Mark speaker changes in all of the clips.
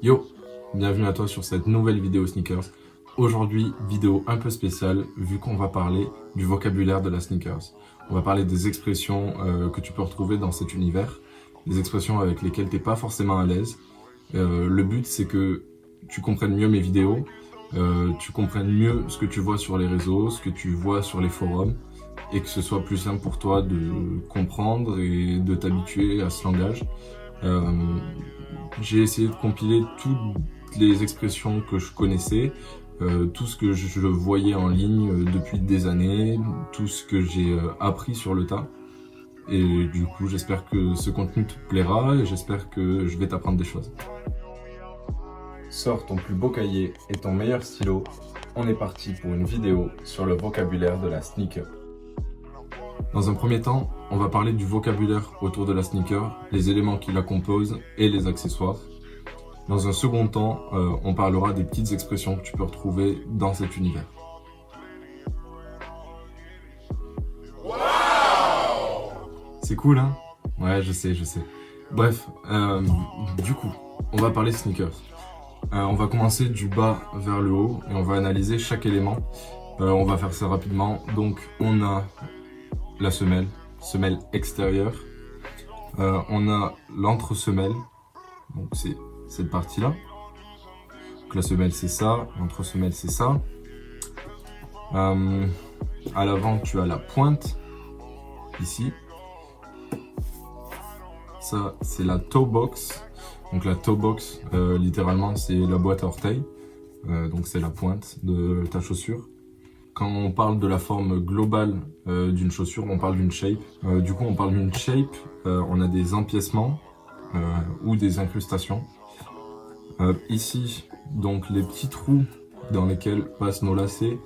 Speaker 1: Yo, bienvenue à toi sur cette nouvelle vidéo sneakers. Aujourd'hui, vidéo un peu spéciale vu qu'on va parler du vocabulaire de la sneakers. On va parler des expressions que tu peux retrouver dans cet univers, des expressions avec lesquelles tu n'es pas forcément à l'aise. Le but, c'est que tu comprennes mieux mes vidéos, tu comprennes mieux ce que tu vois sur les réseaux, ce que tu vois sur les forums, et que ce soit plus simple pour toi de comprendre et de t'habituer à ce langage. J'ai essayé de compiler toutes les expressions que je connaissais, tout ce que je voyais en ligne depuis des années, tout ce que j'ai appris sur le tas. Et du coup, j'espère que ce contenu te plaira et j'espère que je vais t'apprendre des choses. Sors ton plus beau cahier et ton meilleur stylo. On est parti pour une vidéo sur le vocabulaire de la sneaker. Dans un premier temps, on va parler du vocabulaire autour de la sneaker, les éléments qui la composent et les accessoires. Dans un second temps, on parlera des petites expressions que tu peux retrouver dans cet univers. Wow! C'est cool, hein? Ouais, je sais. Bref, du coup, on va parler sneakers. On va commencer du bas vers le haut et on va analyser chaque élément. On va faire ça rapidement. Donc, on a la semelle extérieure. On a l'entre-semelle, donc c'est cette partie-là. Donc la semelle c'est ça, l'entre-semelle c'est ça. À l'avant tu as la pointe, ici. Ça c'est la toe box. Donc la toe box, littéralement c'est la boîte à orteils. Donc c'est la pointe de ta chaussure. Quand on parle de la forme globale d'une chaussure, on parle d'une shape. Du coup, on parle d'une shape, on a des empiècements ou des incrustations. Ici, donc les petits trous dans lesquels passent nos lacets,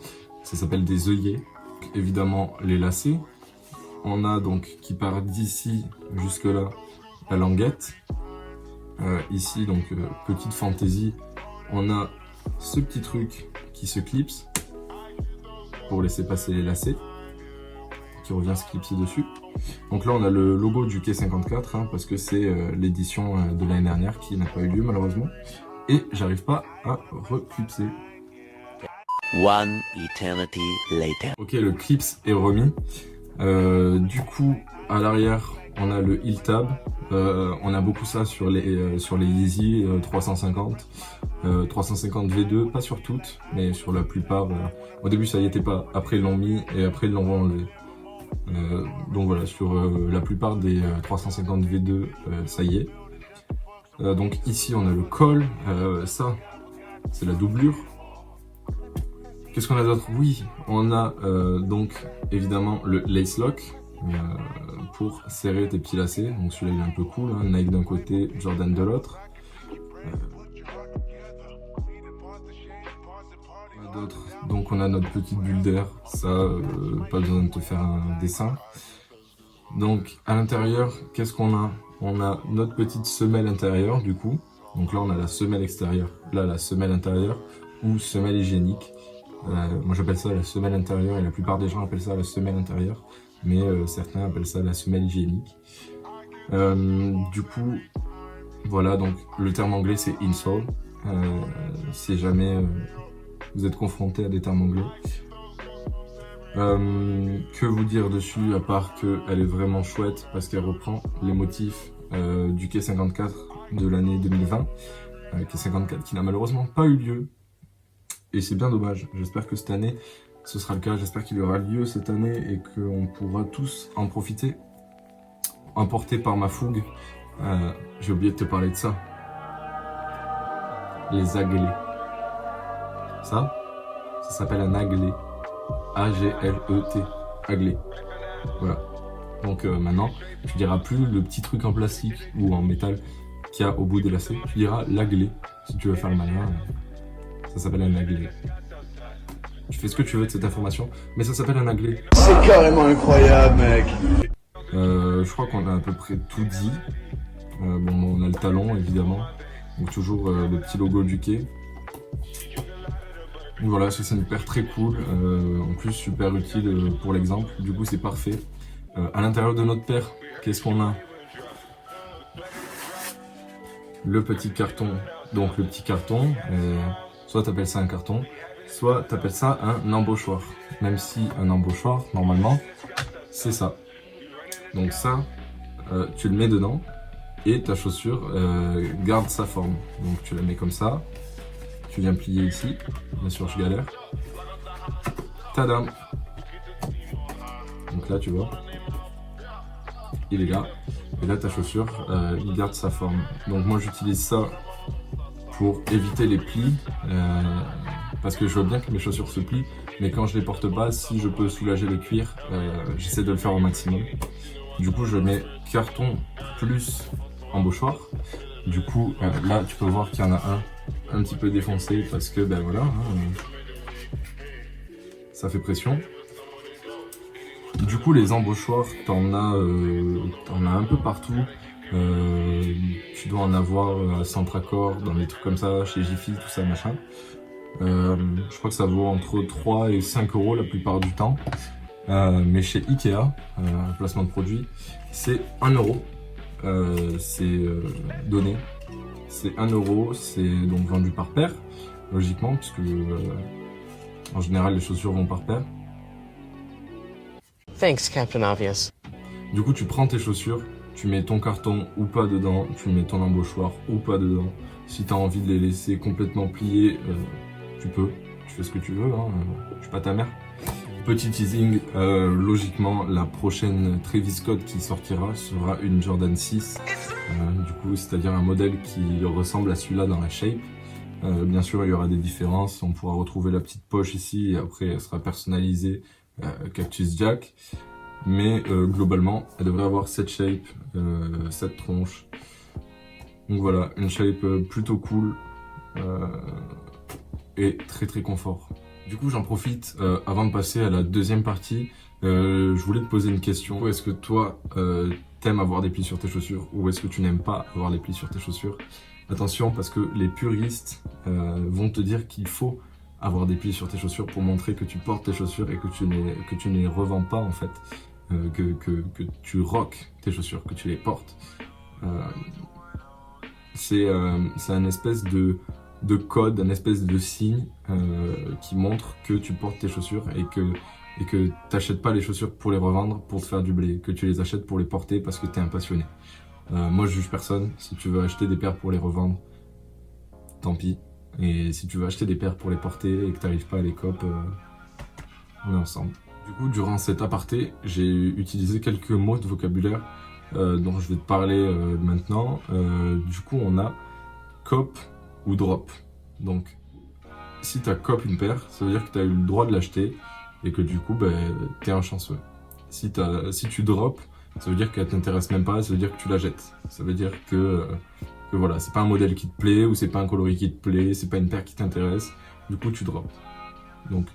Speaker 1: ça s'appelle des œillets. Donc, évidemment, les lacets. On a donc qui part d'ici jusque là la languette. Ici, donc petite fantaisie, on a ce petit truc qui se clipse pour laisser passer les lacets, qui revient se clipser dessus. Donc là on a le logo du Quai 54, hein, parce que c'est l'édition de l'année dernière qui n'a pas eu lieu malheureusement. Et j'arrive pas à reclipser.
Speaker 2: One eternity later.
Speaker 1: Ok, le clips est remis. Du coup, à l'arrière, on a le heel tab. On a beaucoup ça sur les Yeezy 350. 350 V2, pas sur toutes, mais sur la plupart. Au début ça y était pas, après ils l'ont mis et après ils l'ont enlevé. Donc voilà, sur la plupart des 350 V2, ça y est. Donc ici on a le col, ça c'est la doublure. Qu'est-ce qu'on a d'autre? Oui, on a donc évidemment le lace lock pour serrer tes petits lacets. Donc celui-là il est un peu cool, hein, Nike d'un côté, Jordan de l'autre. Donc on a notre petite bulle d'air, ça pas besoin de te faire un dessin. Donc à l'intérieur, qu'est-ce qu'on a? On a notre petite semelle intérieure du coup. Donc là on a la semelle extérieure, là la semelle intérieure ou semelle hygiénique. Moi j'appelle ça la semelle intérieure et la plupart des gens appellent ça la semelle intérieure, mais certains appellent ça la semelle hygiénique. Du coup, voilà, donc le terme anglais c'est insole. Si jamais vous êtes confronté à des termes anglais. Que vous dire dessus à part qu'elle est vraiment chouette parce qu'elle reprend les motifs du Quai 54 de l'année 2020. Quai 54 qui n'a malheureusement pas eu lieu. Et c'est bien dommage. J'espère que cette année ce sera le cas. J'espère qu'il y aura lieu cette année et qu'on pourra tous en profiter. Emporté par ma fougue. J'ai oublié de te parler de ça. Les aglés. Ça s'appelle un aglet. A-G-L-E-T. Aglet. Voilà. Donc maintenant, tu diras plus le petit truc en plastique ou en métal qu'il y a au bout des lacets. Tu diras l'aglet. Si tu veux faire le malin, ça s'appelle un aglet. Tu fais ce que tu veux de cette information, mais ça s'appelle un aglet.
Speaker 3: C'est carrément incroyable, mec.
Speaker 1: Je crois qu'on a à peu près tout dit. Bon, on a le talon, évidemment. Donc toujours le petit logo du quai. Donc voilà, c'est une paire très cool, en plus super utile pour l'exemple, du coup c'est parfait. À l'intérieur de notre paire, qu'est-ce qu'on a? Le petit carton donc le petit carton, soit tu appelles ça un carton, soit tu appelles ça un embauchoir. Même si un embauchoir, normalement, c'est ça. Donc ça, tu le mets dedans et ta chaussure garde sa forme. Donc tu la mets comme ça, tu viens plier ici, bien sûr je galère. Tadam! Donc là tu vois, il est là, et là ta chaussure il garde sa forme. Donc moi j'utilise ça pour éviter les plis, parce que je veux bien que mes chaussures se plient, mais quand je les porte pas, si je peux soulager le cuir, j'essaie de le faire au maximum. Du coup je mets carton plus embauchoir. Du coup là tu peux voir qu'il y en a un petit peu défoncé parce que ben voilà, ça fait pression. Du coup les embauchoirs, t'en as un peu partout. Tu dois en avoir à Centracor, dans des trucs comme ça, chez Jiffy, tout ça machin. Je crois que ça vaut entre 3 et 5 euros la plupart du temps. Mais chez Ikea, placement de produit, c'est 1 euro. C'est donné. C'est 1 euro, c'est donc vendu par paire, logiquement, puisque en général les chaussures vont par paire.
Speaker 4: Thanks, Captain Obvious.
Speaker 1: Du coup, tu prends tes chaussures, tu mets ton carton ou pas dedans, tu mets ton embauchoir ou pas dedans. Si tu as envie de les laisser complètement pliés, tu peux, tu fais ce que tu veux, hein, je suis pas ta mère. Petit teasing, logiquement, la prochaine Travis Scott qui sortira sera une Jordan 6. Du coup, c'est-à-dire un modèle qui ressemble à celui-là dans la shape. Bien sûr, il y aura des différences, on pourra retrouver la petite poche ici et après elle sera personnalisée. Cactus Jack, mais globalement elle devrait avoir cette shape, cette tronche. Donc voilà, une shape plutôt cool et très très confort. Du coup j'en profite avant de passer à la deuxième partie. Je voulais te poser une question. Est-ce que toi t'aimes avoir des plis sur tes chaussures ou est-ce que tu n'aimes pas avoir des plis sur tes chaussures? Attention, parce que les puristes vont te dire qu'il faut avoir des plis sur tes chaussures pour montrer que tu portes tes chaussures et que tu ne les revends pas en fait, que tu rock tes chaussures, que tu les portes. C'est un espèce de code, un espèce de signe qui montre que tu portes tes chaussures et que t'achètes pas les chaussures pour les revendre, pour te faire du blé, que tu les achètes pour les porter parce que t'es un passionné. Moi je juge personne, si tu veux acheter des paires pour les revendre, tant pis. Et si tu veux acheter des paires pour les porter et que tu n'arrives pas à les cop, on est ensemble. Du coup, durant cet aparté, j'ai utilisé quelques mots de vocabulaire dont je vais te parler maintenant. Du coup, on a cop ou drop. Donc, si tu as cop une paire, ça veut dire que tu as eu le droit de l'acheter et que du coup, tu es un chanceux. Si tu drop, ça veut dire qu'elle t'intéresse même pas, ça veut dire que tu la jettes. Ça veut dire que voilà, c'est pas un modèle qui te plaît ou c'est pas un coloris qui te plaît, c'est pas une paire qui t'intéresse, du coup tu drops. Donc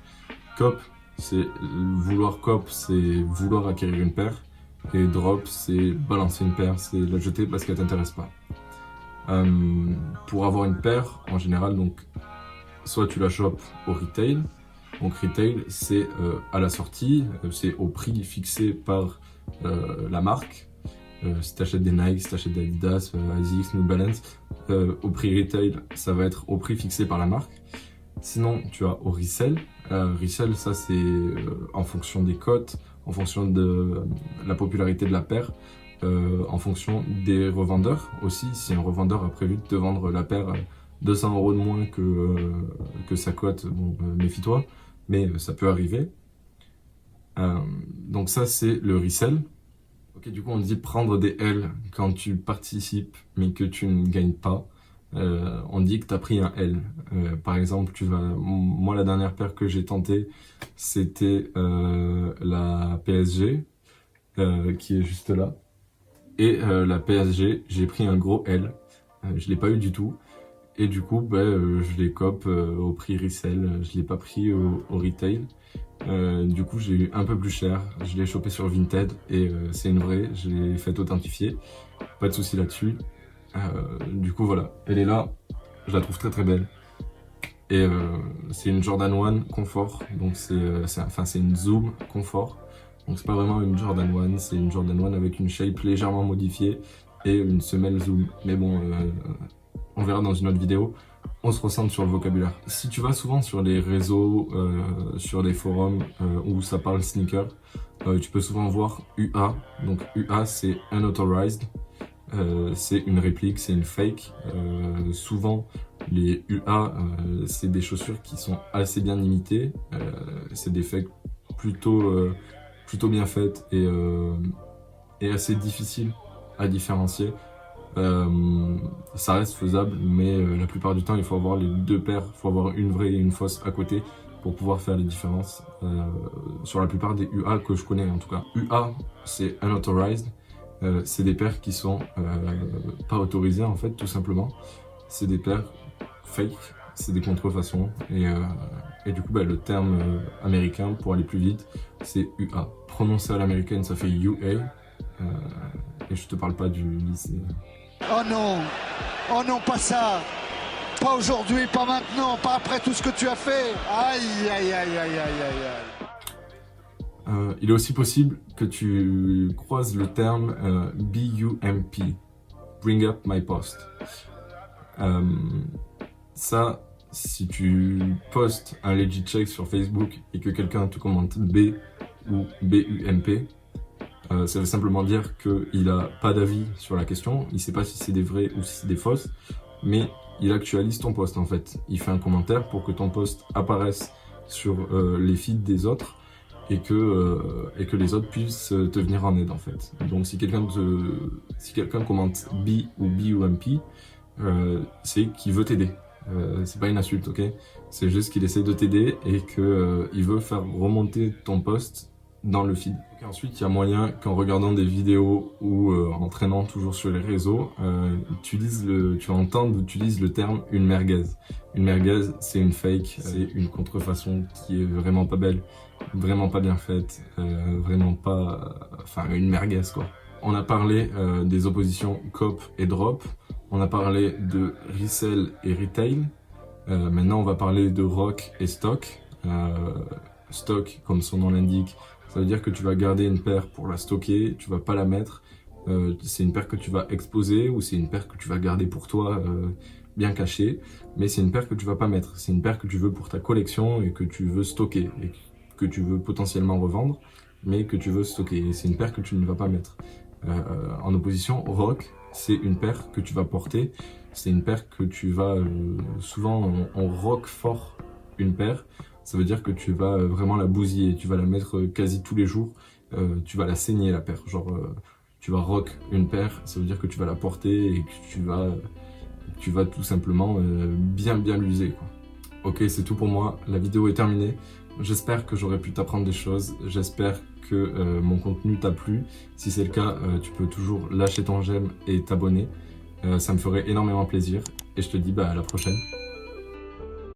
Speaker 1: cop, c'est vouloir cop, c'est vouloir acquérir une paire, et drop, c'est balancer une paire, c'est la jeter parce qu'elle t'intéresse pas. Pour avoir une paire, en général, donc soit tu la chopes au retail, donc retail c'est à la sortie, c'est au prix fixé par la marque. Si tu achètes des Nike, si tu achètes des Adidas, ASICS, New Balance, au prix retail, ça va être au prix fixé par la marque. Sinon, tu as au resell. Resell, ça c'est en fonction des cotes, en fonction de la popularité de la paire, en fonction des revendeurs aussi. Si un revendeur a prévu de te vendre la paire 200 € de moins que sa cote, bon, méfie-toi, mais ça peut arriver. Donc ça c'est le resell. Ok, du coup on dit prendre des L quand tu participes mais que tu ne gagnes pas. On dit que tu as pris un L. Par exemple, moi la dernière paire que j'ai tentée, c'était la PSG, qui est juste là. Et la PSG, j'ai pris un gros L. Je l'ai pas eu du tout. Et du coup, je les cope au prix resell. Je l'ai pas pris au retail. Du coup j'ai eu un peu plus cher, je l'ai chopé sur Vinted et c'est une vraie, je l'ai fait authentifier, pas de souci là-dessus. Du coup voilà, elle est là, je la trouve très très belle. Et c'est une Jordan 1 Confort, donc c'est une Zoom Confort. Donc c'est pas vraiment une Jordan 1, c'est une Jordan 1 avec une shape légèrement modifiée et une semelle Zoom. Mais bon, on verra dans une autre vidéo, on se ressente sur le vocabulaire. Si tu vas souvent sur les réseaux, sur des forums où ça parle sneaker, tu peux souvent voir UA. Donc UA c'est unauthorized, c'est une réplique, c'est une fake. Souvent les UA c'est des chaussures qui sont assez bien imitées, c'est des fakes plutôt bien faites et assez difficiles à différencier. Ça reste faisable, mais la plupart du temps il faut avoir les deux paires, il faut avoir une vraie et une fausse à côté pour pouvoir faire les différences sur la plupart des UA que je connais en tout cas. UA c'est unauthorized, c'est des paires qui sont pas autorisées en fait tout simplement, c'est des paires fake, c'est des contrefaçons et du coup le terme américain pour aller plus vite c'est UA. Prononcé à l'américaine ça fait UA et je te parle pas du lycée.
Speaker 4: Oh non, pas ça, pas aujourd'hui, pas maintenant, pas après tout ce que tu as fait. Aïe, aïe, aïe, aïe, aïe, aïe.
Speaker 1: Il est aussi possible que tu croises le terme BUMP, Bring Up My Post. Ça, si tu postes un legit check sur Facebook et que quelqu'un te commente B ou BUMP, ça veut simplement dire qu'il n'a pas d'avis sur la question, il ne sait pas si c'est des vrais ou si c'est des fausses, mais il actualise ton post en fait. Il fait un commentaire pour que ton post apparaisse sur les feeds des autres et que les autres puissent te venir en aide en fait. Donc si quelqu'un commente B ou BUMP, c'est qu'il veut t'aider. C'est pas une insulte, ok? C'est juste qu'il essaie de t'aider et qu'il veut faire remonter ton post dans le feed. Okay, ensuite, il y a moyen qu'en regardant des vidéos ou en traînant toujours sur les réseaux, tu vas entendre ou utilises le terme une merguez. Une merguez, c'est une fake, c'est une contrefaçon qui est vraiment pas belle, vraiment pas bien faite, vraiment pas... Enfin, une merguez quoi. On a parlé des oppositions cop et drop, on a parlé de resell et retail, maintenant on va parler de rock et stock. Stock, comme son nom l'indique, ça veut dire que tu vas garder une paire pour la stocker, tu vas pas la mettre, c'est une paire que tu vas exposer ou c'est une paire que tu vas garder pour toi bien cachée, mais c'est une paire que tu vas pas mettre, c'est une paire que tu veux pour ta collection et que tu veux stocker et que tu veux potentiellement revendre, mais que tu veux stocker, c'est une paire que tu ne vas pas mettre. En opposition, rock, c'est une paire que tu vas porter, c'est une paire que tu vas, souvent on rock fort une paire, ça veut dire que tu vas vraiment la bousiller, tu vas la mettre quasi tous les jours, tu vas la saigner la paire, genre tu vas rock une paire, ça veut dire que tu vas la porter et que tu vas tout simplement bien l'user quoi. Ok, c'est tout pour moi, la vidéo est terminée, j'espère que j'aurais pu t'apprendre des choses, j'espère que mon contenu t'a plu, si c'est le cas tu peux toujours lâcher ton j'aime et t'abonner, ça me ferait énormément plaisir et je te dis à la prochaine.